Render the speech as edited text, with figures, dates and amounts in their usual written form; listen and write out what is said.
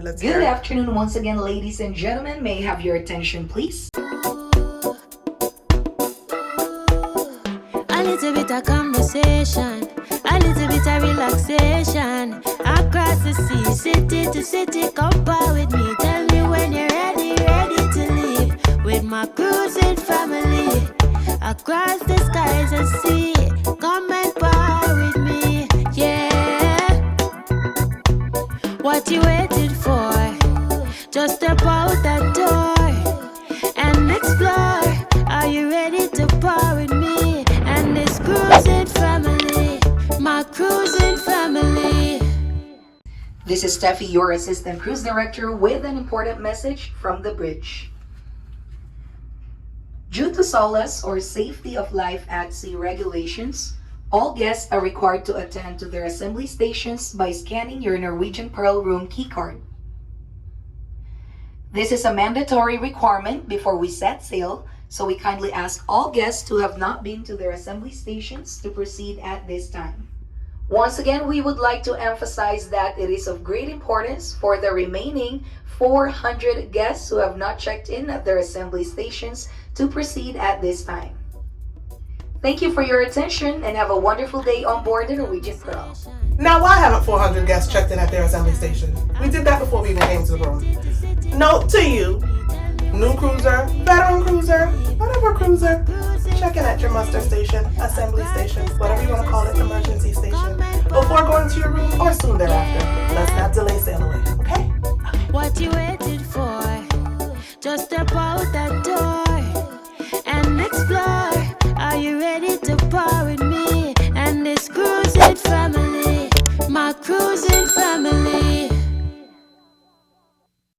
Let's Good hear it. afternoon once again, ladies and gentlemen. May I have your attention, please? A little bit of conversation, a little bit of relaxation. Across the sea, city to city, come par with me. Tell me when you're ready, ready to leave. With my cruising family, across the skies and sea. Come and par with me, yeah. What you waiting for? Just step out that door and explore. Are you ready to par with me and this cruising family? My cruising family. This is Steffi, your assistant cruise director, with an important message from the bridge. Due to SOLAS, or Safety of Life at Sea regulations, all guests are required to attend to their assembly stations by scanning your Norwegian Pearl Room keycard. This is a mandatory requirement before we set sail, so we kindly ask all guests who have not been to their assembly stations to proceed at this time. Once again, we would like to emphasize that it is of great importance for the remaining 400 guests who have not checked in at their assembly stations to proceed at this time. Thank you for your attention and have a wonderful day on board the Norwegian Pearl. Now, why haven't 400 guests checked in at their assembly station? We did that before we even came to the room. Note to you, new cruiser, veteran cruiser, whatever cruiser, check in at your muster station, assembly station, whatever you want to call it, emergency station, before going to your room or soon thereafter. Let's not delay sail away, okay? What you waiting for? Just step out that